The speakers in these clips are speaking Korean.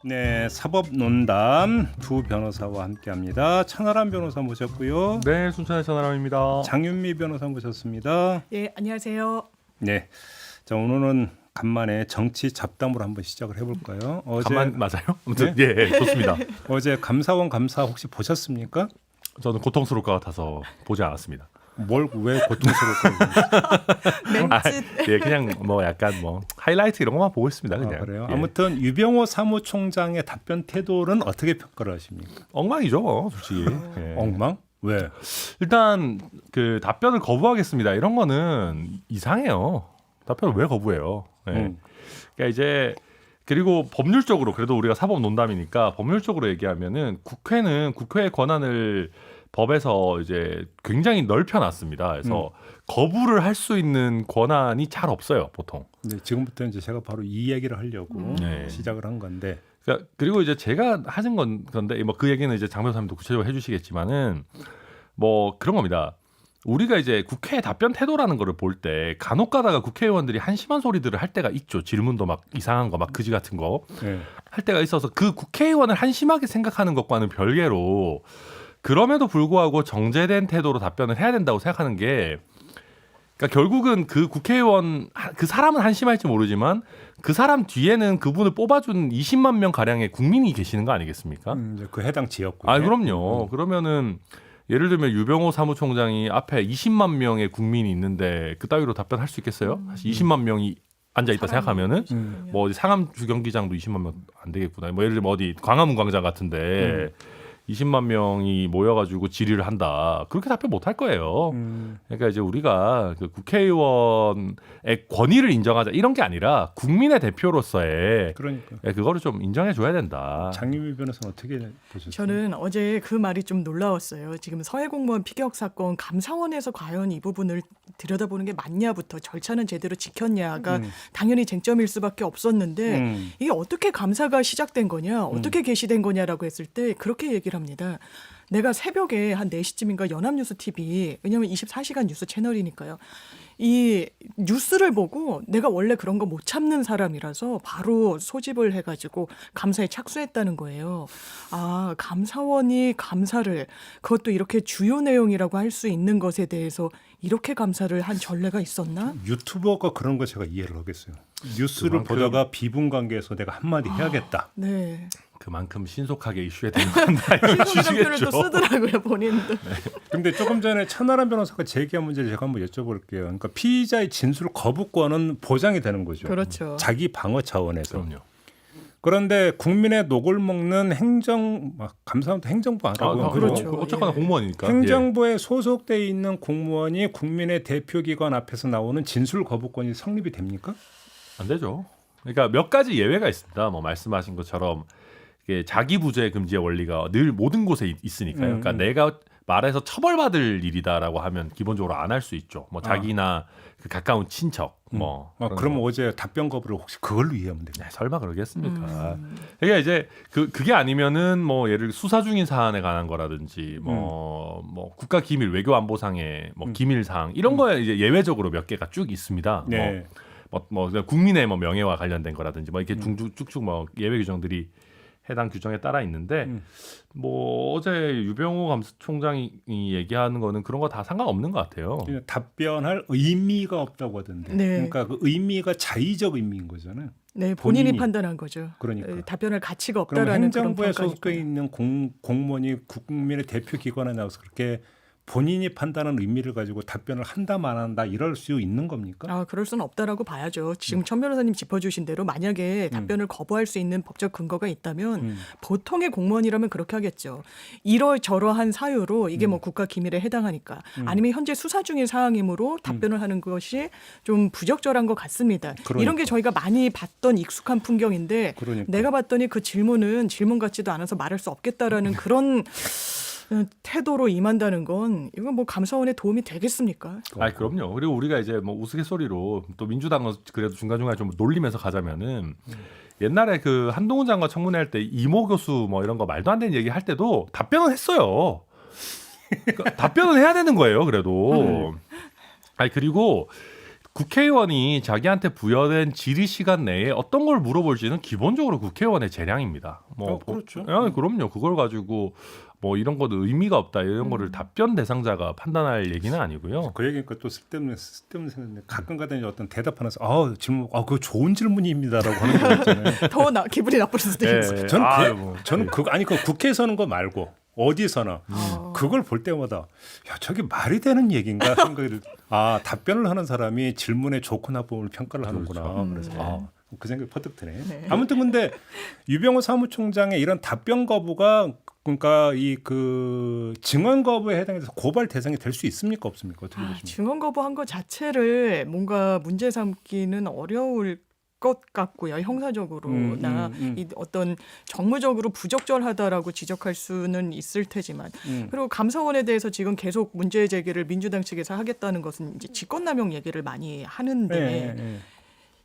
네, 사법논담 두 변호사와 함께합니다. 천하람 변호사 모셨고요. 네, 순천의 천하람입니다. 장윤미 변호사 모셨습니다. 예, 안녕하세요. 네, 자 오늘은 간만에 정치 잡담으로 한번 시작을 해볼까요? 간만 맞아요? 아무튼 네? 예, 좋습니다. 어제 감사원 감사 혹시 보셨습니까? 저는 고통스러울 것 같아서 보지 않았습니다. 뭘 왜 고통스럽고? 멘트 예, 그냥 뭐 약간 뭐 하이라이트 이런 것만 보고 있습니다. 그냥. 그래요? 예. 아무튼 유병호 사무총장의 답변 태도는 어떻게 평가를 하십니까? 엉망이죠, 솔직히. 예. 엉망? 왜? 일단 그 답변을 거부하겠습니다. 이런 거는 이상해요. 답변을 왜 거부해요? 예. 그러니까 이제 그리고 법률적으로 그래도 우리가 사법 논담이니까 법률적으로 얘기하면은 국회는 국회의 권한을 법에서 이제 굉장히 넓혀놨습니다. 그래서 거부를 할 수 있는 권한이 잘 없어요, 보통. 네, 지금부터 이제 제가 바로 이 얘기를 하려고 네. 시작을 한 건데. 그러니까 그리고 이제 제가 하는 건데 뭐 그 얘기는 이제 장 변호사님도 구체적으로 해주시겠지만은 뭐 그런 겁니다. 우리가 이제 국회 답변 태도라는 거를 볼 때 간혹가다가 국회의원들이 한심한 소리들을 할 때가 있죠. 질문도 막 이상한 거, 막 그지 같은 거 할 때가 있어서 그 국회의원을 한심하게 생각하는 것과는 별개로 그럼에도 불구하고 정제된 태도로 답변을 해야 된다고 생각하는 게 그러니까 결국은 그 국회의원 그 사람은 한심할지 모르지만 그 사람 뒤에는 그분을 뽑아준 20만 명 가량의 국민이 계시는 거 아니겠습니까? 이제 그 해당 지역구에. 아 그럼요. 그러면은 예를 들면 유병호 사무총장이 앞에 20만 명의 국민이 있는데 그따위로 답변할 수 있겠어요? 사실 20만 명이 앉아 있다 생각하면은 뭐 어디 상암 주경기장도 20만 명 안 되겠구나. 뭐 예를 들면 어디 광화문 광장 같은데 20만 명이 모여가지고 질의를 한다. 그렇게 답변 못 할 거예요. 그러니까 이제 우리가 그 국회의원의 권위를 인정하자 이런 게 아니라 국민의 대표로서의 그러니까. 그거를 좀 인정해줘야 된다. 장윤미 변호사는 어떻게 보셨어요? 저는 어제 그 말이 좀 놀라웠어요. 지금 서해공무원 피격 사건 감사원에서 과연 이 부분을 들여다보는 게 맞냐부터 절차는 제대로 지켰냐가 당연히 쟁점일 수밖에 없었는데 이게 어떻게 감사가 시작된 거냐, 어떻게 개시된 거냐라고 했을 때 그렇게 얘기를 합니다. 내가 새벽에 한 4시쯤인가 연합뉴스 TV, 왜냐하면 24시간 뉴스 채널이니까요. 이 뉴스를 보고 내가 원래 그런 거 못 참는 사람이라서 바로 소집을 해가지고 감사에 착수했다는 거예요. 아, 감사원이 감사를 그것도 이렇게 주요 내용이라고 할 수 있는 것에 대해서 이렇게 감사를 한 전례가 있었나? 유튜버가 그런 거 제가 이해를 하겠어요. 뉴스를 그만큼- 보다가 비분 관계에서 내가 한마디 해야겠다. 네. 그만큼 신속하게 이슈에 대응한다 이런 신속한 표현을 취지겠죠. 또 쓰더라고요, 본인도. 근데 조금 전에 천하람 변호사가 제기한 문제를 제가 한번 여쭤볼게요. 그러니까 피의자의 진술 거부권은 보장이 되는 거죠. 그렇죠. 자기 방어 차원에서. 그럼요. 그런데 국민의 녹을 먹는 감사원도 행정부 알아보는 거죠. 그렇죠. 어쨌거나 예. 공무원이니까. 행정부에 소속돼 있는 공무원이 국민의 대표기관 앞에서 나오는 진술 거부권이 성립이 됩니까? 안 되죠. 그러니까 몇 가지 예외가 있습니다. 뭐 말씀하신 것처럼 이게 자기 부재 금지의 원리가 늘 모든 곳에 있으니까요. 그러니까 내가 말해서 처벌받을 일이다라고 하면 기본적으로 안 할 수 있죠. 뭐 자기나 그 가까운 친척 뭐. 그런 그럼 거. 어제 답변 거부를 혹시 그걸로 이해하면 됩니까? 네, 설마 그러겠습니까? 그러니까 이제 그게 아니면은 뭐 예를 들어 수사 중인 사안에 관한 거라든지 뭐 국가 기밀 외교안보상의 뭐 기밀 사항 이런 거에 이제 예외적으로 몇 개가 쭉 있습니다. 네. 뭐 국민의 뭐 명예와 관련된 거라든지 뭐 이렇게 쭉쭉 뭐 예외 규정들이 해당 규정에 따라 있는데 뭐 어제 유병호 감사총장이 얘기하는 거는 그런 거 다 상관없는 것 같아요. 그냥 답변할 의미가 없다고 하던데. 네. 그러니까 그 의미가 자의적 의미인 거잖아요. 네, 본인이 본인이. 판단한 거죠. 그러니까. 답변할 가치가 그럼 없다라는 그런 행정부에 평가니까. 소속돼 있는 공무원이 국민의 대표 기관에 나와서 그렇게 본인이 판단하는 의미를 가지고 답변을 한다 말한다 이럴 수 있는 겁니까? 아, 그럴 수는 없다라고 봐야죠. 지금 천 변호사님 짚어주신 대로 만약에 답변을 거부할 수 있는 법적 근거가 있다면 보통의 공무원이라면 그렇게 하겠죠. 이러저러한 사유로 이게 뭐 국가 기밀에 해당하니까 아니면 현재 수사 중인 사항이므로 답변을 하는 것이 좀 부적절한 것 같습니다. 그러니까. 이런 게 저희가 많이 봤던 익숙한 풍경인데 그러니까. 내가 봤더니 그 질문은 질문 같지도 않아서 말할 수 없겠다라는 그런 태도로 임한다는 건 이건 뭐 감사원에 도움이 되겠습니까? 아, 그럼요. 그리고 우리가 이제 뭐 우스갯소리로 또 민주당은 그래도 중간중간에 좀 놀리면서 가자면은 옛날에 그 한동훈 장관 청문회 할 때 이모 교수 뭐 이런 거 말도 안 되는 얘기 할 때도 답변은 했어요. 그러니까 답변은 해야 되는 거예요. 그래도. 아니 그리고 국회의원이 자기한테 부여된 질의 시간 내에 어떤 걸 물어볼지는 기본적으로 국회의원의 재량입니다. 그렇죠. 그럼요. 그걸 가지고 뭐 이런 거는 의미가 없다 이런 거를 답변 대상자가 판단할 얘기는 아니고요. 그 얘기니까 또 쓸데없는 생각인데 가끔가다 이제 어떤 대답하면서 질문 그거 좋은 질문입니다라고 하는 거 있잖아요. 더 기분이 나쁠 수도 있어요. 저는 그 국회에서 하는 거 말고 어디서나 아. 그걸 볼 때마다 야 저게 말이 되는 얘기인가 생각을 답변을 하는 사람이 질문의 좋고 나쁨을 평가를 하는구나. 그래서 그 생각이 퍼뜩 드네. 네. 아무튼 근데 유병호 사무총장의 이런 답변 거부가 그러니까 이 그 증언 거부에 해당해서 고발 대상이 될 수 있습니까 없습니까? 어떻게 보십니까? 증언 거부한 것 자체를 뭔가 문제 삼기는 어려울 것 같고요. 형사적으로나 이 어떤 정무적으로 부적절하다라고 지적할 수는 있을 테지만 그리고 감사원에 대해서 지금 계속 문제 제기를 민주당 측에서 하겠다는 것은 이제 직권남용 얘기를 많이 하는데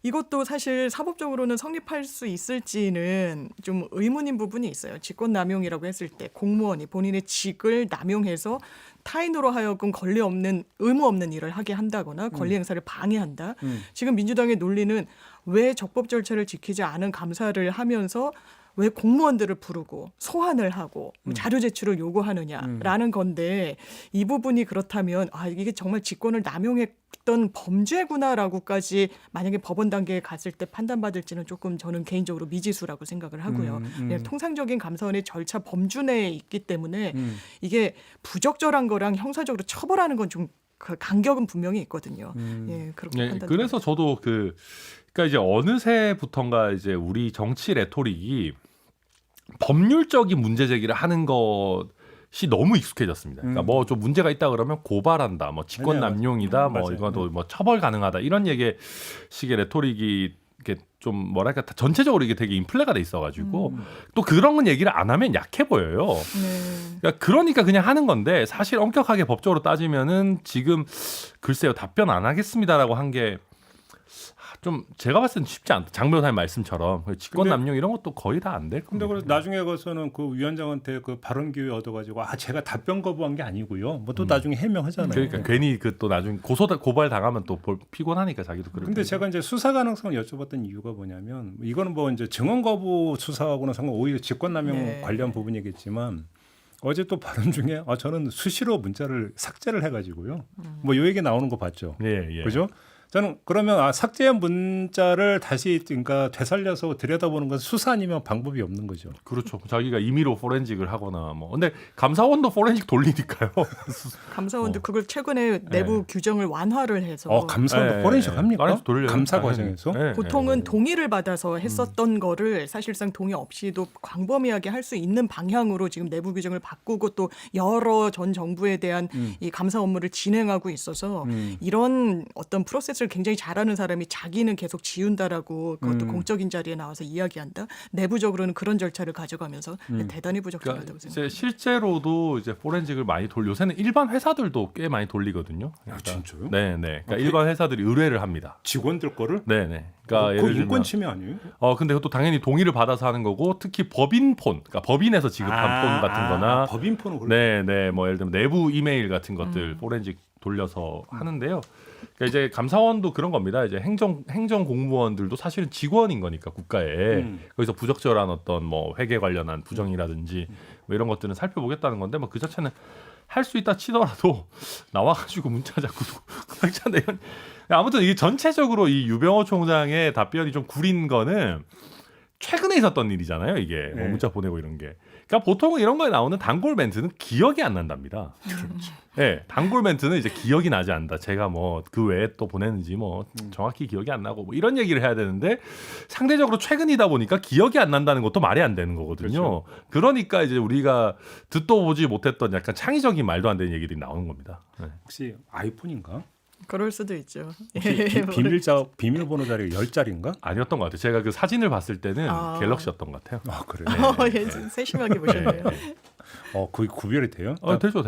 이것도 사실 사법적으로는 성립할 수 있을지는 좀 의문인 부분이 있어요. 직권남용이라고 했을 때 공무원이 본인의 직을 남용해서 타인으로 하여금 권리 없는 의무 없는 일을 하게 한다거나 권리 행사를 방해한다. 지금 민주당의 논리는 왜 적법 절차를 지키지 않은 감사를 하면서 왜 공무원들을 부르고 소환을 하고 자료 제출을 요구하느냐라는 건데 이 부분이 그렇다면 이게 정말 직권을 남용했던 범죄구나라고까지 만약에 법원 단계에 갔을 때 판단받을지는 조금 저는 개인적으로 미지수라고 생각을 하고요. 통상적인 감사원의 절차 범주 내에 있기 때문에 이게 부적절한 거랑 형사적으로 처벌하는 건 좀 그 간격은 분명히 있거든요. 그렇게 판단. 그래서 저도 그러니까 이제 어느새부턴가 이제 우리 정치 레토릭이 법률적인 문제 제기를 하는 것이 너무 익숙해졌습니다. 그러니까 뭐 좀 문제가 있다 그러면 고발한다, 뭐 직권 남용이다, 뭐 이거도 뭐 처벌 가능하다 이런 식의 레토릭이 이게 좀 뭐랄까 전체적으로 이게 되게 인플레가 돼 있어가지고 또 그런 얘기를 안 하면 약해 보여요. 그러니까 그냥 하는 건데 사실 엄격하게 법적으로 따지면은 지금 글쎄요 답변 안 하겠습니다라고 한 게 좀 제가 봤을 때는 쉽지 않다. 장 변호사님 말씀처럼 직권 남용 이런 것도 거의 다 안 될 겁니다. 근데 그래서 나중에 가서는 그 위원장한테 그 발언 기회 얻어가지고 제가 답변 거부한 게 아니고요. 뭐 또 나중에 해명하잖아요. 그러니까 괜히 그 또 나중에 고발 당하면 또 피곤하니까 자기도 그렇고. 근데 제가 이제 수사 가능성을 여쭤봤던 이유가 뭐냐면 이거는 뭐 이제 증언 거부 수사하고는 상관 오히려 직권 남용 관련 부분이겠지만 어제 또 발언 중에 저는 수시로 문자를 삭제를 해가지고요. 뭐 요 얘기 나오는 거 봤죠. 예. 그죠? 저는 그러면 삭제한 문자를 다시 그러니까 되살려서 들여다보는 건 수사 아니면 방법이 없는 거죠. 그렇죠. 자기가 임의로 포렌식을 하거나 뭐. 근데 감사원도 포렌식 돌리니까요. 감사원도 그걸 최근에 내부 규정을 완화를 해서 감사원도 포렌식 합니까? 감사 과정에서? 보통은 동의를 받아서 했었던 거를 사실상 동의 없이도 광범위하게 할 수 있는 방향으로 지금 내부 규정을 바꾸고 또 여러 전 정부에 대한 이 감사 업무를 진행하고 있어서 이런 어떤 프로세스를 굉장히 잘하는 사람이 자기는 계속 지운다라고 그것도 공적인 자리에 나와서 이야기한다. 내부적으로는 그런 절차를 가져가면서 대단히 부적절하다고 생각합니다. 실제로도 이제 포렌식을 많이 요새는 일반 회사들도 꽤 많이 돌리거든요. 그러니까, 진짜요? 네. 그러니까 일반 회사들이 의뢰를 합니다. 직원들 거를? 네. 그러니까 그 인권 침해 아니에요? 근데 그것도 당연히 동의를 받아서 하는 거고 특히 법인폰, 그러니까 법인에서 지급한 폰 같은 거나 법인폰은 네. 뭐 예를 들면 내부 이메일 같은 것들 포렌식 돌려서 하는데요. 그러니까 이제 감사원도 그런 겁니다. 이제 행정 공무원들도 사실은 직원인 거니까 국가에 거기서 부적절한 어떤 뭐 회계 관련한 부정이라든지 뭐 이런 것들은 살펴보겠다는 건데 뭐 그 자체는 할 수 있다 치더라도 나와가지고 문자 자꾸 이런 아무튼 이게 전체적으로 이 유병호 총장의 답변이 좀 구린 거는 최근에 있었던 일이잖아요. 이게 뭐 문자 보내고 이런 게. 그러니까 보통은 이런 거에 나오는 단골 멘트는 기억이 안 난답니다. 네, 단골 멘트는 이제 기억이 나지 않는다. 제가 뭐 그 외에 또 보냈는지 뭐 정확히 기억이 안 나고 뭐 이런 얘기를 해야 되는데 상대적으로 최근이다 보니까 기억이 안 난다는 것도 말이 안 되는 거거든요. 그렇죠. 그러니까 이제 우리가 듣도 보지 못했던 약간 창의적인 말도 안 되는 얘기들이 나오는 겁니다. 네. 혹시 아이폰인가? 그럴 수도 있죠. 비밀번호 자리가 10자리인가? 아니었던 것 같아요. 제가 그 사진을 봤을 때는 갤럭시였던 것 같아요. 그래요? 세심하게 보셨네요. 거의 구별이 돼요? 되죠.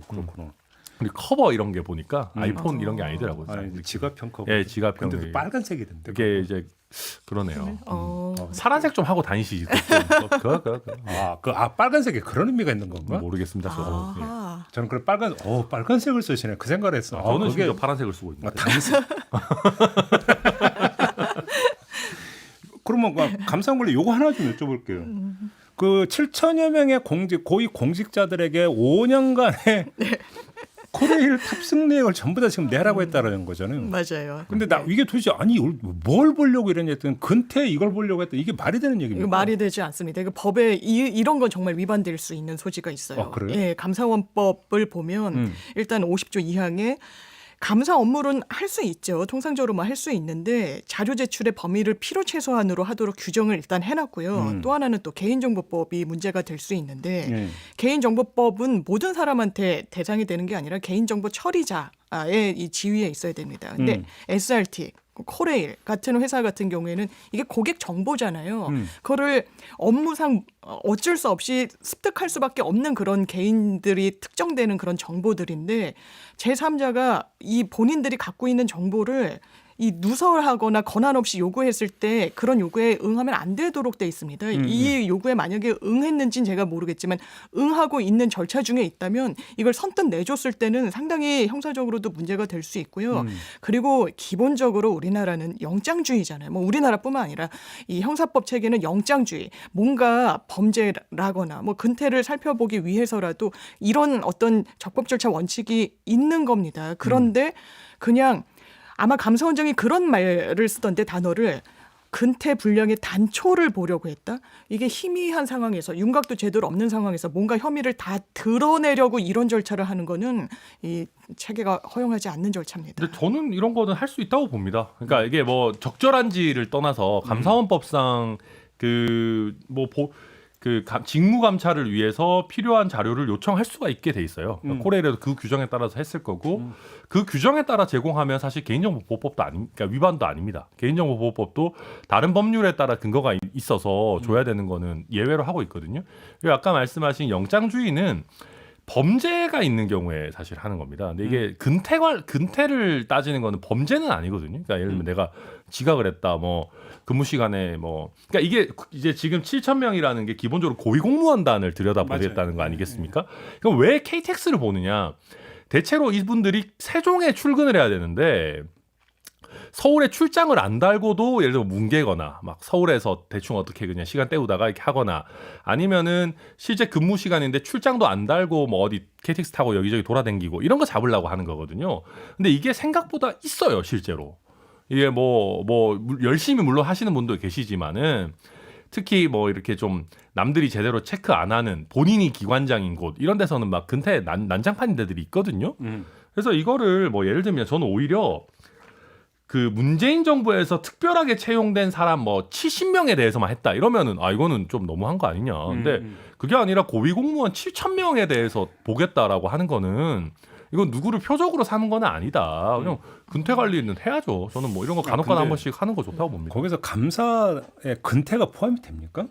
그렇구나. 근데 커버 이런 게 보니까 아이폰 이런 게 아니더라고요. 지갑형 커버. 예, 지갑형. 근데 빨간색이던데. 그게 이제 그러네요. 파란색 좀 하고 다니시지. 빨간색에 그런 의미가 있는 건가? 모르겠습니다. 저도. 저는 그래 빨간색을 쓰시네 그 생각을 했어. 저는 그게 심지어 파란색을 쓰고 있는데. 당색. 그러면 감사한 걸로 요거 하나 좀 여쭤볼게요. 그 7천여 명의 고위 공직자들에게 5년간의 코레일 탑승 내역을 전부 다 지금 내라고 했다라는 거잖아요. 맞아요. 근데 나 이게 도대체 아니 뭘 보려고 이랬냐 했더니 근태 이걸 보려고 했다. 이게 말이 되는 얘기입니까? 이거 말이 되지 않습니다. 이거 법에 이런 건 정말 위반될 수 있는 소지가 있어요. 아, 그래요? 예, 감사원법을 보면 일단 50조 2항에 감사 업무는 할 수 있죠. 통상적으로만 할 수 있는데 자료 제출의 범위를 필요 최소한으로 하도록 규정을 일단 해놨고요. 또 하나는 또 개인정보법이 문제가 될 수 있는데 개인정보법은 모든 사람한테 대상이 되는 게 아니라 개인정보 처리자의 이 지위에 있어야 됩니다. 근데 SRT 코레일 같은 회사 같은 경우에는 이게 고객 정보잖아요. 그거를 업무상 어쩔 수 없이 습득할 수밖에 없는 그런 개인들이 특정되는 그런 정보들인데 제3자가 이 본인들이 갖고 있는 정보를 이 누설하거나 권한 없이 요구했을 때 그런 요구에 응하면 안 되도록 돼 있습니다. 이 요구에 만약에 응했는지는 제가 모르겠지만 응하고 있는 절차 중에 있다면 이걸 선뜻 내줬을 때는 상당히 형사적으로도 문제가 될 수 있고요. 그리고 기본적으로 우리나라는 영장주의잖아요. 뭐 우리나라뿐만 아니라 이 형사법 체계는 영장주의. 뭔가 범죄라거나 뭐 근태를 살펴보기 위해서라도 이런 어떤 적법 절차 원칙이 있는 겁니다. 그런데 그냥 아마 감사원장이 그런 말을 쓰던데 단어를 근태 불량의 단초를 보려고 했다. 이게 희미한 상황에서 윤곽도 제대로 없는 상황에서 뭔가 혐의를 다 드러내려고 이런 절차를 하는 거는 이 체계가 허용하지 않는 절차입니다. 근데 저는 이런 거는 할 수 있다고 봅니다. 그러니까 이게 뭐 적절한지를 떠나서 감사원법상 직무 감찰을 위해서 필요한 자료를 요청할 수가 있게 돼 있어요. 그러니까 코레일에도 그 규정에 따라서 했을 거고 그 규정에 따라 제공하면 사실 개인정보보호법도 그러니까 위반도 아닙니다. 개인정보보호법도 다른 법률에 따라 근거가 있어서 줘야 되는 거는 예외로 하고 있거든요. 그리고 아까 말씀하신 영장주의는 범죄가 있는 경우에 사실 하는 겁니다. 근데 이게 근태를 따지는 거는 범죄는 아니거든요. 그러니까 예를 들면 내가 지각을 했다, 뭐 근무 시간에 뭐, 그러니까 이게 이제 지금 7,000명이라는 게 기본적으로 고위공무원단을 들여다보겠다는 거 아니겠습니까? 그럼 왜 KTX를 보느냐? 대체로 이분들이 세종에 출근을 해야 되는데 서울에 출장을 안 달고도 예를 들어 뭉개거나 막 서울에서 대충 어떻게 그냥 시간 때우다가 이렇게 하거나 아니면은 실제 근무 시간인데 출장도 안 달고 뭐 어디 KTX 타고 여기저기 돌아다니고 이런 거 잡으려고 하는 거거든요. 근데 이게 생각보다 있어요, 실제로. 이게 뭐 열심히 물론 하시는 분도 계시지만은 특히 뭐 이렇게 좀 남들이 제대로 체크 안 하는 본인이 기관장인 곳 이런 데서는 막 근태 난장판인 데들이 있거든요. 그래서 이거를 뭐 예를 들면 저는 오히려 그 문재인 정부에서 특별하게 채용된 사람 뭐 70명에 대해서만 했다 이러면은 이거는 좀 너무한 거 아니냐. 근데 그게 아니라 고위공무원 7,000명에 대해서 보겠다라고 하는 거는 이건 누구를 표적으로 사는 건 아니다. 그냥 근태 관리는 해야죠. 저는 뭐 이런 거 간혹가다 한 번씩 하는 거 좋다고 봅니다. 거기서 감사에 근태가 포함이 됩니까?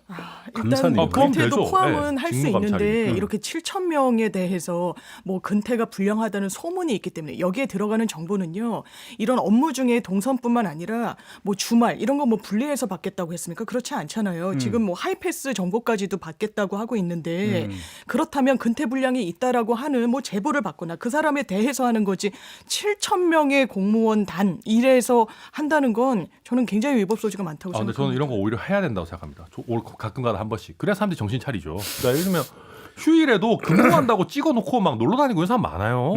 일단 감사는 근태도 되죠. 포함은 네, 할 수 직무 감찰이. 있는데 이렇게 7,000명에 대해서 뭐 근태가 불량하다는 소문이 있기 때문에 여기에 들어가는 정보는요. 이런 업무 중에 동선뿐만 아니라 뭐 주말 이런 거 뭐 분리해서 받겠다고 했습니까? 그렇지 않잖아요. 지금 뭐 하이패스 정보까지도 받겠다고 하고 있는데 그렇다면 근태 불량이 있다라고 하는 뭐 제보를 받거나 그 사람에 대해서 하는 거지 7,000명의 공무원 단 이래서 한다는 건 저는 굉장히 위법 소지가 많다고 근데 생각합니다. 저는 이런 거 오히려 해야 된다고 생각합니다. 가끔가다 한 번씩. 그래야 사람들이 정신 차리죠. 그러니까 예를 들면 휴일에도 근무한다고 찍어놓고 막 놀러 다니고 이런 사람 많아요.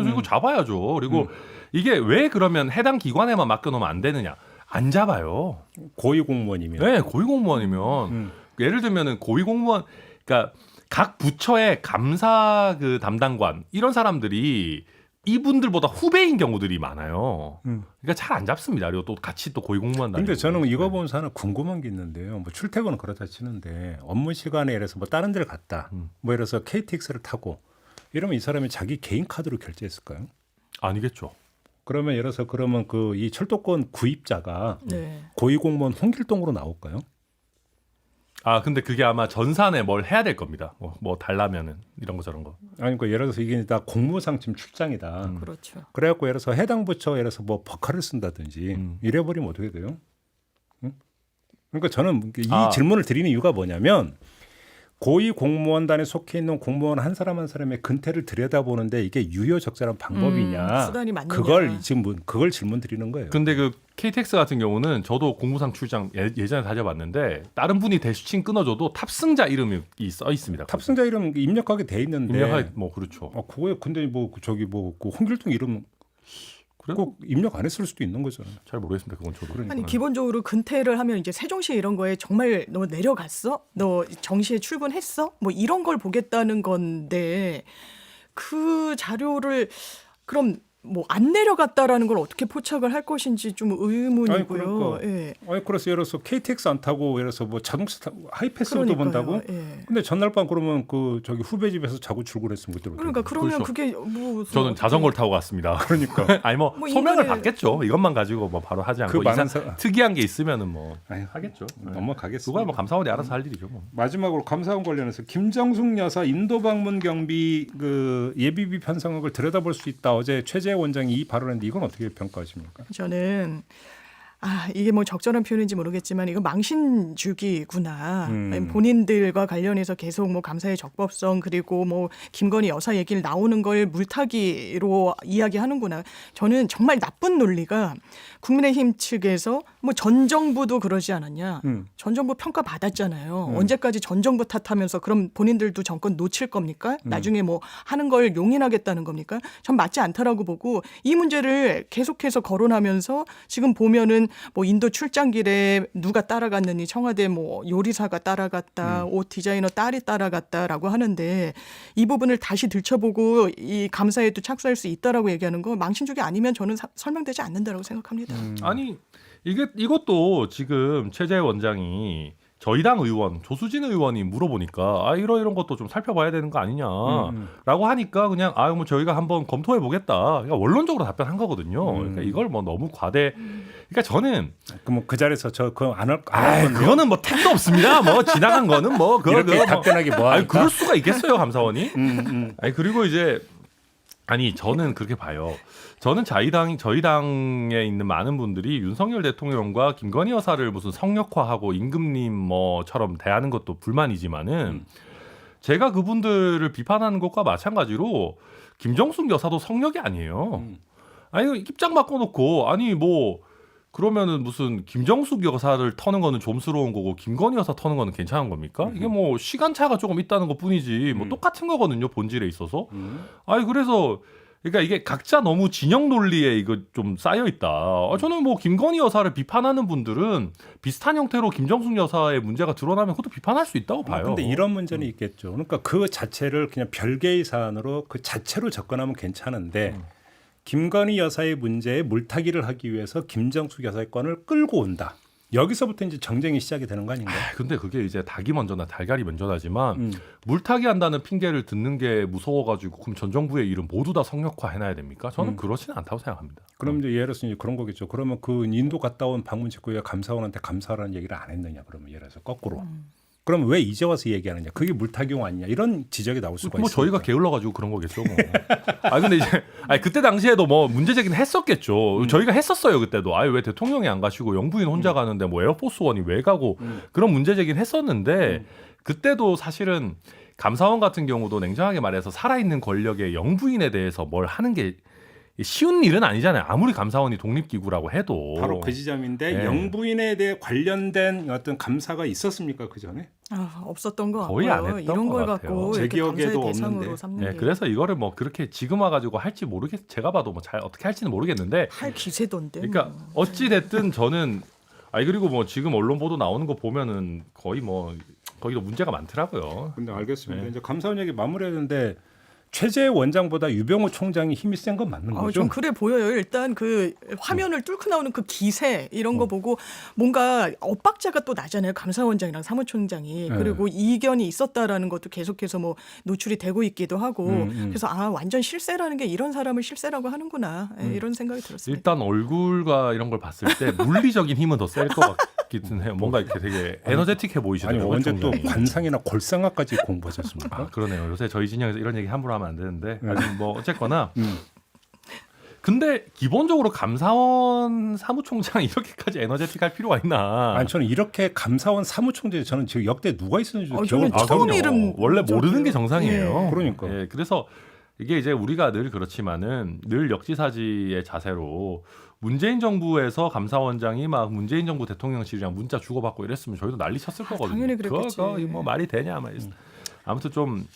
이거 잡아야죠. 그리고 이게 왜 그러면 해당 기관에만 맡겨놓으면 안 되느냐? 안 잡아요. 고위공무원이면. 네, 고위공무원이면 예를 들면은 고위공무원, 그러니까 각 부처의 감사 그 담당관 이런 사람들이 이분들보다 후배인 경우들이 많아요. 그러니까 잘 안 잡습니다. 그리고 또 같이 또 고위공무원 다니고. 근데 저는 이거 보면서 하나 궁금한 게 있는데요. 뭐 출퇴근은 그렇다 치는데 업무 시간에 이래서 뭐 다른 데를 갔다. 뭐 이래서 KTX를 타고 이러면 이 사람이 자기 개인 카드로 결제했을까요? 아니겠죠. 그러면 예를 들어서 그러면 그 이 철도권 구입자가 네. 고위공무원 홍길동으로 나올까요? 근데 그게 아마 전산에 뭘 해야 될 겁니다. 뭐 달라면은 이런 거 저런 거. 아니 그러니까 예를 들어서 이게 다 공무상 지금 출장이다. 그렇죠. 그래갖고 예를 들어서 해당 부처 예를 들어서 뭐 버카를 쓴다든지 이래버리면 어떻게 돼요? 응? 그러니까 저는 이 질문을 드리는 이유가 뭐냐면 고위 공무원단에 속해 있는 공무원 한 사람 한 사람의 근태를 들여다보는데 이게 유효적절한 방법이냐? 수단이 맞느냐. 그걸 지금 그걸 질문 드리는 거예요. 근데 그 KTX 같은 경우는 저도 공무상 출장 예전에 다녀봤는데 다른 분이 대수칭 끊어줘도 탑승자 이름이 써 있습니다. 탑승자 이름 입력하게 돼 있는데. 입력할 뭐 그렇죠. 그거에 근데 뭐 저기 뭐 그 홍길동 이름 그래? 꼭 입력 안 했을 수도 있는 거잖아요. 잘 모르겠습니다. 그건 저도. 그러니까. 아니 기본적으로 근태를 하면 이제 세종시 이런 거에 정말 너 내려갔어? 너 정시에 출근했어? 뭐 이런 걸 보겠다는 건데 그 자료를 그럼 뭐 안 내려갔다라는 걸 어떻게 포착을 할 것인지 좀 의문이고요. 아니, 그러니까. 예. 그래서 예를 들어서 KTX 안 타고 예를 들어서 뭐 자동차 타고 하이패스로도 그러니까요. 본다고? 예. 근데 전날 밤 그러면 그 저기 후배 집에서 자고 출근했으면 그때 그러니까 그러면 그렇죠. 그게 뭐 저는 자전거를 타고 갔습니다. 그러니까 아니 뭐 뭐 소명을 인간의- 받겠죠. 이것만 가지고 뭐 바로 하지 않고 그 많은 특이한 게 있으면은 뭐 아니, 하겠죠. 넘어가겠습니다. 그거야 뭐 감사원이 알아서 할 일이죠. 뭐. 마지막으로 감사원 관련해서 김정숙 여사 인도 방문 경비 그 예비비 편성액을 들여다볼 수 있다. 어제 최재해 원장이 이 발언했는데 이건 어떻게 평가하십니까? 저는 이게 뭐 적절한 표현인지 모르겠지만 이거 망신주기구나. 본인들과 관련해서 계속 뭐 감사의 적법성 그리고 뭐 김건희 여사 얘기를 나오는 걸 물타기로 이야기하는구나. 저는 정말 나쁜 논리가 국민의힘 측에서 뭐 전 정부도 그러지 않았냐. 전 정부 평가 받았잖아요. 언제까지 전 정부 탓하면서 그럼 본인들도 정권 놓칠 겁니까? 나중에 뭐 하는 걸 용인하겠다는 겁니까? 전 맞지 않다라고 보고 이 문제를 계속해서 거론하면서 지금 보면은 뭐 인도 출장길에 누가 따라갔느니 청와대 뭐 요리사가 따라갔다, 옷 디자이너 딸이 따라갔다라고 하는데 이 부분을 다시 들춰보고 이 감사에도 착수할 수 있다라고 얘기하는 거 망신주기 아니면 저는 설명되지 않는다라고 생각합니다. 아니 이것도 지금 최재해 원장이 저희 당 의원 조수진 의원이 물어보니까 이런 것도 좀 살펴봐야 되는 거 아니냐라고 하니까 그냥 뭐 저희가 한번 검토해 보겠다. 그러니까 원론적으로 답변한 거거든요. 그러니까 이걸 뭐 너무 과대. 그러니까 저는 그럼 그 자리에서 저 그거 안 할 그거는 뭐 택도 없습니다. 뭐 지나간 거는 뭐 이렇게 답변하기 뭐 아니 하니까? 그럴 수가 있겠어요 감사원이. 아니 그리고 이제 저는 그렇게 봐요. 저는 저희 당에 있는 많은 분들이 윤석열 대통령과 김건희 여사를 무슨 성역화하고 임금님 뭐처럼 대하는 것도 불만이지만은 제가 그분들을 비판하는 것과 마찬가지로 김정숙 여사도 성역이 아니에요. 아니 입장 바꿔놓고 뭐 그러면은 무슨 김정숙 여사를 터는 거는 좀스러운 거고 김건희 여사 터는 거는 괜찮은 겁니까? 이게 뭐 시간차가 조금 있다는 것뿐이지 뭐 똑같은 거거든요 본질에 있어서. 그래서 그러니까 이게 각자 너무 진영 논리에 이거 좀 쌓여 있다. 저는 뭐 김건희 여사를 비판하는 분들은 비슷한 형태로 김정숙 여사의 문제가 드러나면 그것도 비판할 수 있다고 봐요. 근데 이런 문제는 있겠죠. 그러니까 그 자체를 그냥 별개의 사안으로 그 자체로 접근하면 괜찮은데 김건희 여사의 문제에 물타기를 하기 위해서 김정숙 여사의 건을 끌고 온다. 여기서부터 이제 정쟁이 시작이 되는 거 아닌가요? 근데 그게 이제 닭이 먼저나 달걀이 먼저나지만 물타기 한다는 핑계를 듣는 게 무서워가지고 그럼 전 정부의 일은 모두 다 성역화 해놔야 됩니까? 저는 그렇지는 않다고 생각합니다. 그럼 이제 예를 들어서 이제 그런 거겠죠. 그러면 그 인도 갔다 온 방문 직후에 감사원한테 감사하라는 얘기를 안 했느냐? 그러면 예를 들어서 거꾸로. 그럼 왜 이제 와서 얘기하느냐? 그게 물타기용 아니냐? 이런 지적이 나올 수가 뭐 있습니다. 저희가 게을러가지고 그런 거겠죠. 뭐. 근데 이제 그때 당시에도 뭐 문제 제기는 했었겠죠. 저희가 했었어요 그때도. 왜 대통령이 안 가시고 영부인 혼자 가는데 뭐 에어포스원이 왜 가고 그런 문제 제기는 했었는데 그때도 사실은 감사원 같은 경우도 냉정하게 말해서 살아있는 권력의 영부인에 대해서 뭘 하는 게 쉬운 일은 아니잖아요. 아무리 감사원이 독립기구라고 해도. 바로 그 지점인데 네. 영부인에 대해 관련된 어떤 감사가 있었습니까 그 전에? 없었던 것 거의 같고요. 안 했던 이런 것 걸 같아요. 갖고 제 이렇게 기억에도 감사의 대상으로 없는데. 삼는 게 그래서 이거를 뭐 그렇게 지금 와가지고 할지 제가 봐도 뭐 잘 어떻게 할지는 모르겠는데. 할 기세던데. 그러니까 어찌 됐든 저는 그리고 뭐 지금 언론 보도 나오는 거 보면은 거기도 문제가 많더라고요. 근데 알겠습니다. 네. 이제 감사원 얘기 마무리했는데 최재해 원장보다 유병호 총장이 힘이 센 건 맞는 거죠? 좀 그래 보여요. 일단 그 화면을 뚫고 나오는 그 기세 이런 거 보고 뭔가 엇박자가 또 나잖아요. 감사원장이랑 사무총장이. 네. 그리고 이견이 있었다라는 것도 계속해서 뭐 노출이 되고 있기도 하고. 그래서 완전 실세라는 게 이런 사람을 실세라고 하는구나. 이런 생각이 들었습니다. 일단 얼굴과 이런 걸 봤을 때 물리적인 힘은 더 셀 것 같기는 해요. 뭔가 이렇게 되게 에너제틱해 아니 보이시더라고요. 언제 또 총장이. 관상이나 골상학까지 공부하셨습니까? 그러네요. 요새 저희 진영에서 이런 얘기 함부로 하면 안 되는데 뭐 어쨌거나 근데 기본적으로 감사원 사무총장이 이렇게까지 에너제틱할 필요가 있나? 아니 저는 이렇게 감사원 사무총장이 저는 지금 역대 누가 있었는지 기억을 저는 못 처음 하거든요. 이름 원래 모르는 게 예. 정상이에요. 그러니까. 예, 그래서 이게 이제 우리가 늘 그렇지만은 늘 역지사지의 자세로 문재인 정부에서 감사원장이 막 문재인 정부 대통령실이랑 문자 주고받고 이랬으면 저희도 난리 쳤을 거거든요. 당연히 그랬겠지. 그거 뭐 말이 되냐 막. 아무튼 좀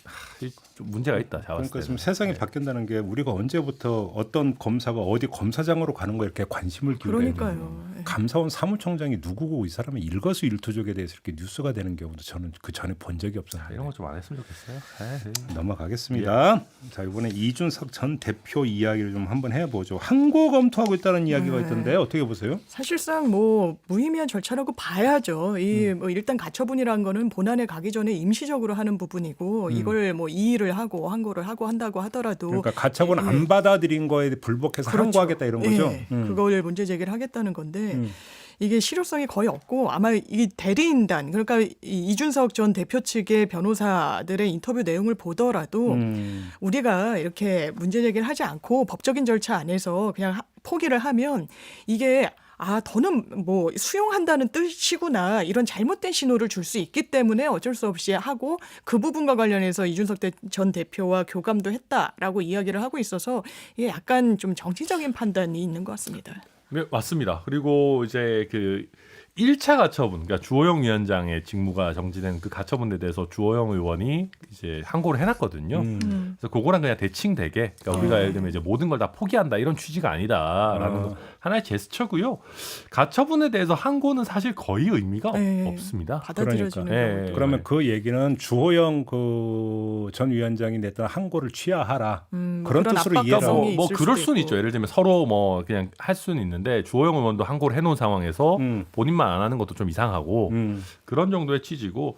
문제가 있다. 그러니까 지금 세상이 바뀐다는 게 우리가 언제부터 어떤 검사가 어디 검사장으로 가는 거에 이렇게 관심을 기울여요. 그러니까요. 예. 감사원 사무총장이 누구고 이 사람의 일거수일투족에 대해서 이렇게 뉴스가 되는 경우도 저는 그 전에 본 적이 없었는데 이런 거 좀 안 했으면 좋겠어요. 에이. 넘어가겠습니다. 자 이번에 이준석 전 대표 이야기를 좀 한번 해보죠. 항고 검토하고 있다는 이야기가 있던데 어떻게 보세요? 사실상 뭐 무의미한 절차라고 봐야죠. 이 뭐 일단 가처분이라는 거는 본안에 가기 전에 임시적으로 하는 부분이고 이걸 뭐 이의를 하고 항고를 하고 한다고 하더라도 그러니까 가처분 예. 안 받아들인 거에 불복해서 그렇죠. 항고하겠다 이런 거죠. 예. 그걸 문제 제기를 하겠다는 건데 이게 실효성이 거의 없고 아마 이 대리인단 그러니까 이 이준석 전 대표 측의 변호사들의 인터뷰 내용을 보더라도 우리가 이렇게 문제 제기를 하지 않고 법적인 절차 안에서 그냥 포기를 하면 이게 더는 뭐 수용한다는 뜻이구나 이런 잘못된 신호를 줄 수 있기 때문에 어쩔 수 없이 하고 그 부분과 관련해서 이준석 전 대표와 교감도 했다라고 이야기를 하고 있어서 이게 약간 좀 정치적인 판단이 있는 것 같습니다. 네, 맞습니다. 그리고 이제 그 1차 가처분, 그러니까 주호영 위원장의 직무가 정지된 그 가처분에 대해서 주호영 의원이 이제 항고를 해놨거든요. 그래서 그거랑 그냥 대칭되게, 그러니까 우리가 예를 들면 이제 모든 걸 다 포기한다 이런 취지가 아니다라는 거 하나의 제스처고요. 가처분에 대해서 항고는 사실 거의 의미가 없습니다. 받아들여지는 그러니까. 거거든요. 그러면 그 얘기는 주호영 그 전 위원장이 냈던 항고를 취하하라 그런 뜻으로 이해를 하고 압박감이 뭐 있을 그럴 수도 수는 있고. 있죠. 예를 들면 서로 뭐 그냥 할 수는 있는데 주호영 의원도 항고를 해놓은 상황에서 본인만 안 하는 것도 좀 이상하고 그런 정도의 취지고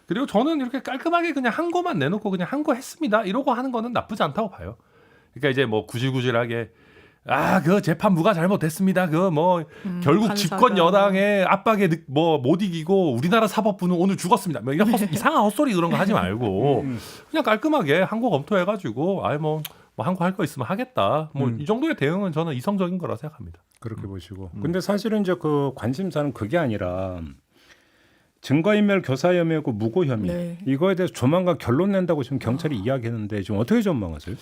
그리고 저는 이렇게 깔끔하게 그냥 항고만 내놓고 그냥 항고했습니다 이러고 하는 거는 나쁘지 않다고 봐요. 그러니까 이제 뭐 구질구질하게 그 재판부가 잘못됐습니다. 그 뭐 결국 판사가. 집권 여당의 압박에 뭐 못 이기고 우리나라 사법부는 오늘 죽었습니다. 뭐 이런 이상한 헛소리 그런 거 하지 말고 그냥 깔끔하게 항고 검토해가지고 뭐 항고 할 거 있으면 하겠다. 뭐 이 정도의 대응은 저는 이성적인 거라 생각합니다. 그렇게 보시고. 근데 사실은 이제 그 관심사는 그게 아니라 증거인멸 교사 혐의하고 무고 혐의 네. 이거에 대해서 조만간 결론 낸다고 지금 경찰이 이야기했는데 지금 어떻게 전망하세요?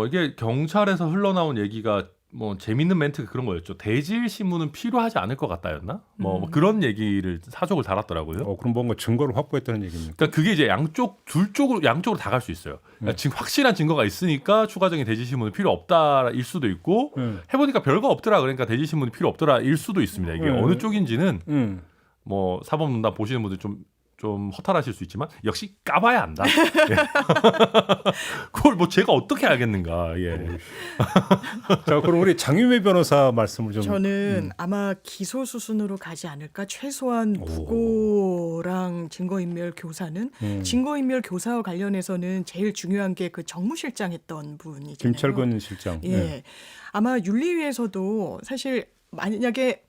이게 경찰에서 흘러나온 얘기가 뭐 재밌는 멘트가 그런 거였죠. 대질 신문은 필요하지 않을 것 같다였나? 뭐 그런 얘기를 사족을 달았더라고요. 그럼 뭔가 증거를 확보했다는 얘기입니까? 그러니까 그게 이제 양쪽으로 다 갈 수 있어요. 그러니까 지금 확실한 증거가 있으니까 추가적인 대질 신문은 필요 없다일 수도 있고 해보니까 별거 없더라. 그러니까 대질 신문이 필요 없더라일 수도 있습니다. 이게 어느 쪽인지는 뭐 사법농단 보시는 분들 좀 허탈하실 수 있지만 역시 까봐야 안다. 예. 그걸 뭐 제가 어떻게 알겠는가. 예. 자, 그럼 우리 장윤회 변호사 말씀을 좀. 저는 아마 기소 수순으로 가지 않을까. 최소한 무고랑 증거인멸 교사는 증거인멸 교사와 관련해서는 제일 중요한 게 그 정무실장 했던 분이잖아요. 김철근 실장. 예. 네. 아마 윤리위에서도 사실 만약에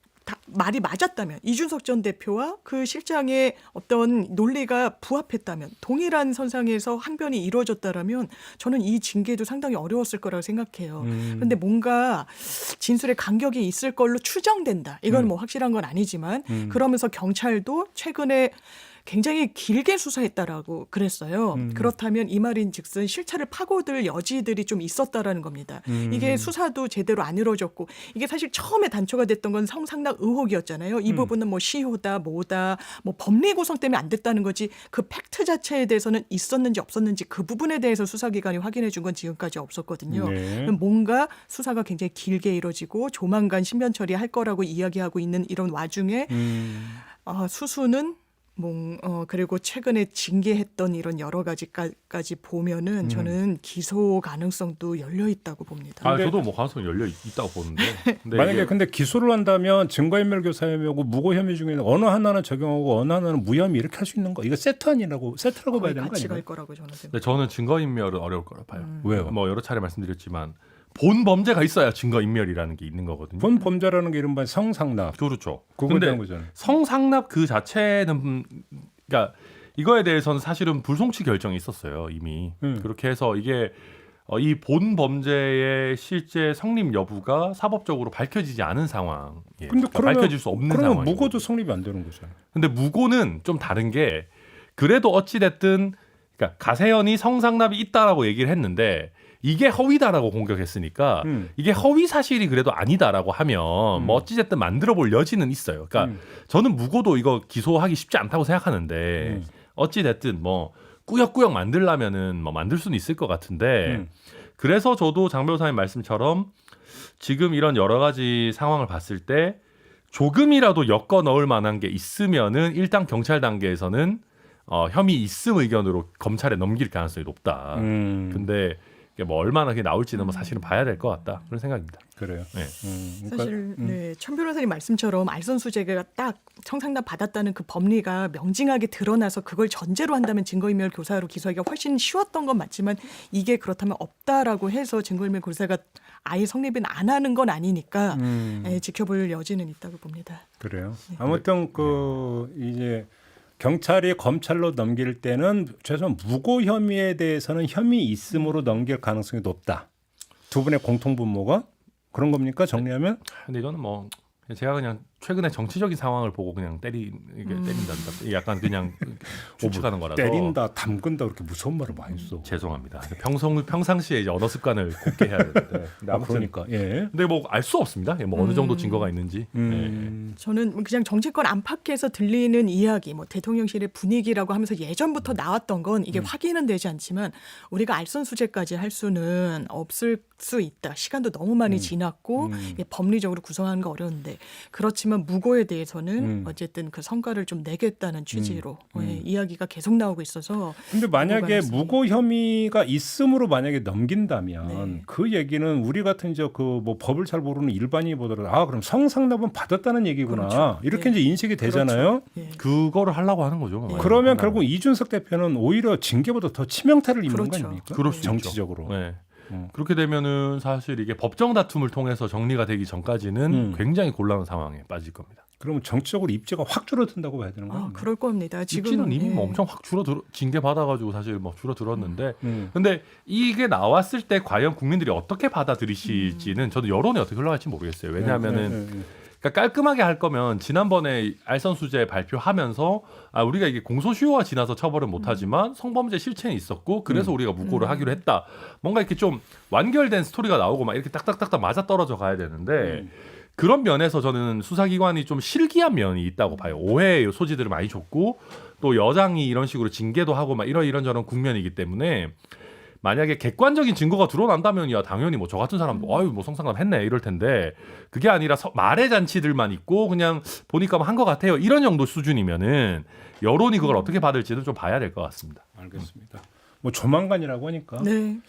말이 맞았다면 이준석 전 대표와 그 실장의 어떤 논리가 부합했다면 동일한 선상에서 항변이 이루어졌다라면 저는 이 징계도 상당히 어려웠을 거라고 생각해요. 그런데 뭔가 진술에 간격이 있을 걸로 추정된다. 이건 뭐 확실한 건 아니지만 그러면서 경찰도 최근에 굉장히 길게 수사했다라고 그랬어요. 그렇다면 이 말인즉슨 실체를 파고들 여지들이 좀 있었다라는 겁니다. 이게 수사도 제대로 안 이루어졌고 이게 사실 처음에 단초가 됐던 건 성상납 의혹이었잖아요. 이 부분은 뭐 시효다 뭐다 뭐 법리 구성 때문에 안 됐다는 거지 그 팩트 자체에 대해서는 있었는지 없었는지 그 부분에 대해서 수사기관이 확인해 준 건 지금까지 없었거든요. 네. 뭔가 수사가 굉장히 길게 이루어지고 조만간 신변 처리할 거라고 이야기하고 있는 이런 와중에 수수는 그리고 최근에 징계했던 이런 여러 가지까지 보면은 저는 기소 가능성도 열려 있다고 봅니다. 저도 뭐 가능성이 열려 있다고 보는데. 근데 만약에 근데 기소를 한다면 증거인멸 교사 혐의하고 무고 혐의 중에는 어느 하나는 적용하고 어느 하나는 무혐의 이렇게 할 수 있는 거. 이거 세트라고 봐야 되는 거 같이 갈 아니에요? 거라고 저는 생각합니다. 근데 저는 증거인멸은 어려울 거라 봐요. 왜요? 뭐 여러 차례 말씀드렸지만 본 범죄가 있어야 증거인멸이라는 게 있는 거거든요. 본 범죄라는 게 이른바 성상납. 그렇죠. 그거에 근데 대한 거잖아요. 성상납 그 자체는 그러니까 이거에 대해서는 사실은 불송치 결정이 있었어요 이미. 그렇게 해서 이게 이 본 범죄의 실제 성립 여부가 사법적으로 밝혀지지 않은 상황. 예. 근데 그러니까 밝혀질 수 없는 그러면 상황. 무고도 성립이 안 되는 거잖아요. 근데 무고는 좀 다른 게 그래도 어찌 됐든 그러니까 가세현이 성상납이 있다라고 얘기를 했는데 이게 허위다라고 공격했으니까 이게 허위 사실이 그래도 아니다라고 하면 뭐 어찌 됐든 만들어 볼 여지는 있어요. 그러니까 저는 무고도 이거 기소하기 쉽지 않다고 생각하는데 어찌 됐든 뭐 꾸역꾸역 만들려면은 뭐 만들 수는 있을 것 같은데 그래서 저도 장 변호사님 말씀처럼 지금 이런 여러 가지 상황을 봤을 때 조금이라도 엮어 넣을 만한 게 있으면은 일단 경찰 단계에서는 혐의 있음 의견으로 검찰에 넘길 가능성이 높다. 근데 이게 뭐 얼마나 그게 나올지는 뭐 사실은 봐야 될 것 같다 그런 생각입니다. 그래요. 네. 그러니까, 사실 네, 천 변호사님 말씀처럼 알선수재가 딱 성상납 받았다는 그 법리가 명징하게 드러나서 그걸 전제로 한다면 증거인멸 교사로 기소하기가 훨씬 쉬웠던 건 맞지만 이게 그렇다면 없다라고 해서 증거인멸 교사가 아예 성립은 안 하는 건 아니니까 지켜볼 여지는 있다고 봅니다. 그래요. 아무튼 그 이제 경찰이 검찰로 넘길 때는 최소한 무고 혐의에 대해서는 혐의 있음으로 넘길 가능성이 높다. 두 분의 공통분모가 그런 겁니까? 정리하면? 근데 이거는 뭐 제가 그냥 최근에 정치적인 상황을 보고 그냥 때린다. 약간 그냥 추측하는 거라서. 때린다, 담근다 그렇게 무서운 말을 많이 써. 죄송합니다. 평상시에 이제 언어 습관을 곱게 해야 되는데. 그러니까. 예. 근데 뭐 알 수 없습니다. 뭐 어느 정도 증거가 있는지. 저는 그냥 정치권 안팎에서 들리는 이야기, 뭐 대통령실의 분위기라고 하면서 예전부터 나왔던 건 이게 확인은 되지 않지만 우리가 알선수재까지 할 수는 없을 수 있다. 시간도 너무 많이 지났고 이게 법리적으로 구성하는 거 어려운데 그렇지만 무고에 대해서는 어쨌든 그 성과를 좀 내겠다는 취지로 이야기가 계속 나오고 있어서. 근데 만약에 무고가 무고 혐의가 있음으로 만약에 넘긴다면 네. 그 얘기는 우리 같은 이제 그 뭐 법을 잘 모르는 일반인이 보더라도 아 그럼 성상납은 받았다는 얘기구나 그렇죠. 이렇게 네. 이제 인식이 되잖아요. 그렇죠. 예. 그거를 하려고 하는 거죠. 그러면 결국 이준석 대표는 오히려 징계보다 더 치명타를 입는 그렇죠. 거 아닙니까? 그럴 수 있죠. 정치적으로. 네. 그렇게 되면은 사실 이게 법정 다툼을 통해서 정리가 되기 전까지는 굉장히 곤란한 상황에 빠질 겁니다. 그러면 정치적으로 입지가 확 줄어든다고 봐야 되는 거예요. 그럴 겁니다. 입지는 이미 예. 뭐 엄청 확 징계 받아가지고 사실 뭐 줄어들었는데, 근데 이게 나왔을 때 과연 국민들이 어떻게 받아들이실지는 저도 여론이 어떻게 흘러갈지 모르겠어요. 왜냐하면은 그러니까 깔끔하게 할 거면 지난번에 알선수재 발표하면서 우리가 이게 공소시효가 지나서 처벌은 못하지만 성범죄 실체는 있었고 그래서 우리가 무고를 하기로 했다. 뭔가 이렇게 좀 완결된 스토리가 나오고 막 이렇게 딱딱딱딱 맞아 떨어져 가야 되는데. 그런 면에서 저는 수사기관이 좀 실기한 면이 있다고 봐요. 오해의 소지들을 많이 줬고 또 여장이 이런 식으로 징계도 하고 막 이런저런 국면이기 때문에 만약에 객관적인 증거가 드러난다면야 당연히 뭐 저 같은 사람도 아유 뭐 성상납 했네 이럴 텐데 그게 아니라 말의 잔치들만 있고 그냥 보니까 한 것 같아요 이런 정도 수준이면은 여론이 그걸 어떻게 받을지는 좀 봐야 될 것 같습니다. 알겠습니다. 뭐 조만간이라고 하니까. 네.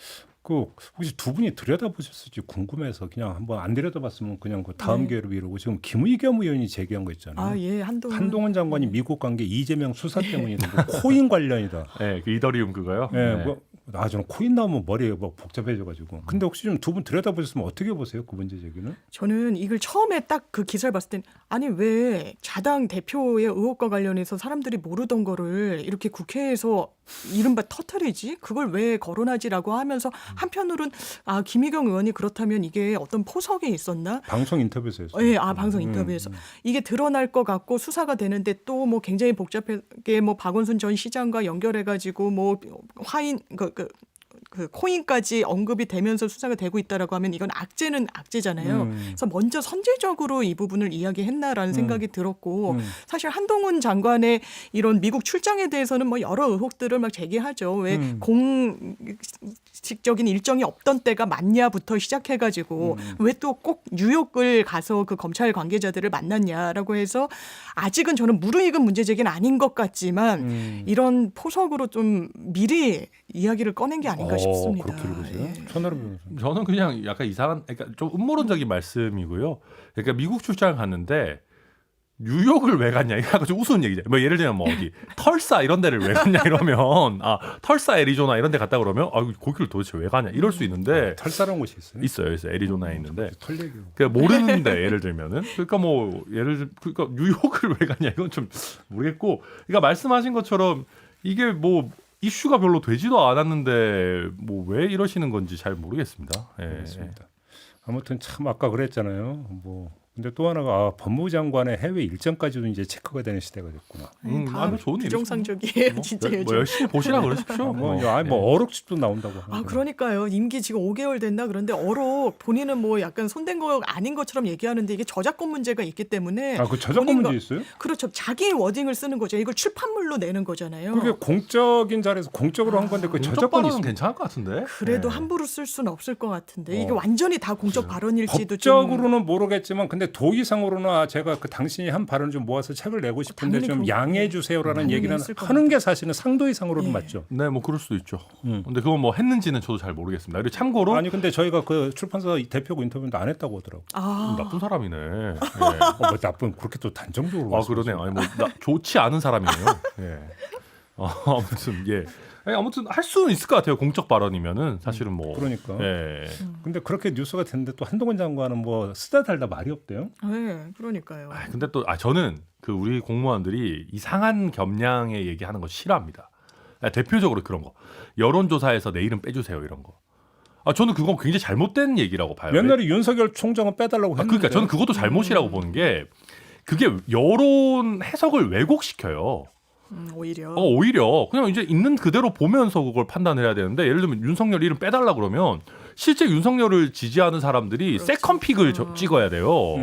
그 혹시 두 분이 들여다보셨을지 궁금해서 그냥 한번 안 들여다봤으면 그냥 그 다음 기회로 미루고 지금 김의겸 의원이 제기한 거 있잖아요. 예, 한동훈 장관이 미국 간 게 이재명 수사 때문이다. 뭐 코인 관련이다. 네, 그 이더리움 그거요. 네, 네. 뭐 저는 코인 나오면 머리가 막 복잡해져가지고. 근데 혹시 좀 두 분 들여다보셨으면 어떻게 보세요? 그 문제 제기는? 저는 이걸 처음에 딱 그 기사를 봤을 땐 아니 왜 자당 대표의 의혹과 관련해서 사람들이 모르던 거를 이렇게 국회에서 이른바 터트리지? 그걸 왜 거론하지라고 하면서 한편으로는 김의겸 의원이 그렇다면 이게 어떤 포석이 있었나? 방송 인터뷰에서 했어요. 예, 방송 인터뷰에서 이게 드러날 것 같고 수사가 되는데 또 뭐 굉장히 복잡하게 뭐 박원순 전 시장과 연결해가지고 뭐 화인 그 코인까지 언급이 되면서 수사가 되고 있다라고 하면 이건 악재는 악재잖아요. 그래서 먼저 선제적으로 이 부분을 이야기했나라는 생각이 들었고 사실 한동훈 장관의 이런 미국 출장에 대해서는 뭐 여러 의혹들을 막 제기하죠. 왜 공식적인 일정이 없던 때가 맞냐부터 시작해가지고 왜 또 꼭 뉴욕을 가서 그 검찰 관계자들을 만났냐라고 해서 아직은 저는 무르익은 문제 제기는 아닌 것 같지만 이런 포석으로 좀 미리 이야기를 꺼낸 게 아닌가 싶습니다. 그렇게 읽으세요? 예. 천하람 변호사님. 저는 그냥 약간 이상한, 그러니까 좀 음모론적인 말씀이고요. 그러니까 미국 출장을 갔는데 뉴욕을 왜 갔냐 이거 좀 우스운 얘기죠. 뭐 예를 들면 뭐 어디 털사 이런 데를 왜 갔냐 이러면 털사 애리조나 이런 데 갔다 그러면 거기를 도대체 왜 가냐 이럴 수 있는데 털사라는 곳이 있어요? 있어요. 애리조나에 있는데 털 얘기로. 그냥 모르는데 예를 들면은 그러니까 뉴욕을 왜 가냐 이건 좀 모르겠고 그러니까 말씀하신 것처럼 이게 뭐 이슈가 별로 되지도 않았는데 뭐 왜 이러시는 건지 잘 모르겠습니다. 예. 알겠습니다. 아무튼 참 아까 그랬잖아요. 뭐 근데 또 하나가 법무부 장관의 해외 일정까지도 이제 체크가 되는 시대가 됐구나. 다 아니, 좋은 일이죠. 부정상적이에요, 진짜 뭐 요즘. 열심히 보시라 그러십시오. 뭐 어록집도 나온다고. 아, 그러니까요. 임기 지금 5개월 됐나 그런데 어록 본인은 뭐 약간 손댄 거 아닌 것처럼 얘기하는데 이게 저작권 문제가 있기 때문에 그 저작권 본인과- 문제 있어요? 그렇죠. 자기 워딩을 쓰는 거죠. 이걸 출판물로 내는 거잖아요. 그게 공적인 자리에서 공적으로 한 건데 그 공적 저작권이 발언은 있어요. 괜찮을 것 같은데. 그래도 네. 함부로 쓸 수는 없을 것 같은데 이게 완전히 다 공적 발언일지도 법적으로는 모르겠지만 근데 도의상으로는 제가 그 당신이 한 발언 좀 모아서 책을 내고 싶은데 당연히 좀 그런 양해해 주세요라는 당연히 얘기는 있을 하는 겁니다. 게 사실은 상도의상으로는 예. 맞죠. 네, 뭐 그럴 수도 있죠. 근데 그건 뭐 했는지는 저도 잘 모르겠습니다. 그리고 참고로 아니 근데 저희가 그 출판사 대표고 인터뷰도 안 했다고 하더라고. 나쁜 사람이네. 예. 뭐 나쁜 그렇게 또 단정적으로. 아 그러네요. 아니 뭐 좋지 않은 사람이네요. 예. 아무튼 예. 아니, 아무튼 할 수는 있을 것 같아요. 공적 발언이면은 사실은 뭐. 그러니까. 예. 근데 그렇게 뉴스가 됐는데 또 한동훈 장관은 뭐 쓰다 달다 말이 없대요. 네, 그러니까요. 근데 또 저는 그 우리 공무원들이 이상한 겸양의 얘기하는 거 싫어합니다. 대표적으로 그런 거. 여론조사에서 내 이름 빼주세요 이런 거. 저는 그건 굉장히 잘못된 얘기라고 봐요. 옛날에 윤석열 총장은 빼달라고 했는데. 그러니까 저는 그것도 잘못이라고 보는 게 그게 여론 해석을 왜곡시켜요. 오히려. 오히려 그냥 이제 있는 그대로 보면서 그걸 판단해야 되는데 예를 들면 윤석열 이름 빼달라 그러면 실제 윤석열을 지지하는 사람들이 세컨픽을 찍어야 돼요.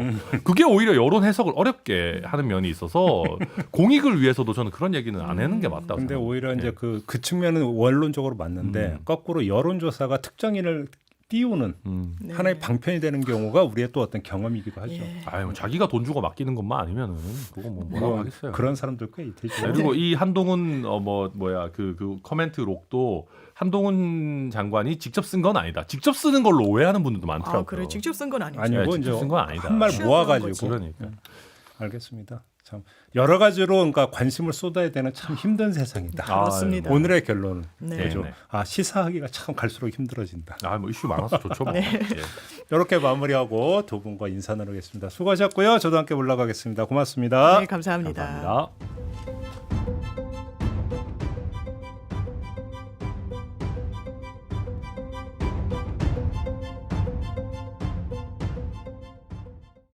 그게 오히려 여론 해석을 어렵게 하는 면이 있어서 공익을 위해서도 저는 그런 얘기는 안 하는 게 맞다고 근데 생각합니다. 오히려 이제 예. 그 측면은 원론적으로 맞는데 거꾸로 여론조사가 특정인을 띄우는 네. 하나의 방편이 되는 경우가 우리의 또 어떤 경험이기도 하죠. 예. 아유, 자기가 돈 주고 맡기는 것만 아니면은 그거 뭐 뭐라고 하겠어요. 그런 사람들 꽤 있죠. 그리고 이 한동훈 그 코멘트 록도 한동훈 장관이 직접 쓴 건 아니다. 직접 쓰는 걸로 오해하는 분들도 많더라고요. 아, 그래. 직접 쓴 건 아니죠. 아니고 직접 이제 쓴 건 아니다. 한 말 취합을 모아가지고. 한 거지. 그러니까. 알겠습니다. 참 여러 가지로 그러니까 관심을 쏟아야 되는 참 힘든 세상이다. 그렇습니다. 오늘의 결론은 네. 뭐죠? 네. 시사하기가 참 갈수록 힘들어진다. 뭐 이슈 많아서 좋죠. 뭐. 네. 예. 이렇게 마무리하고 두 분과 인사 나누겠습니다. 수고하셨고요. 저도 함께 올라가겠습니다. 고맙습니다. 네, 감사합니다. 감사합니다.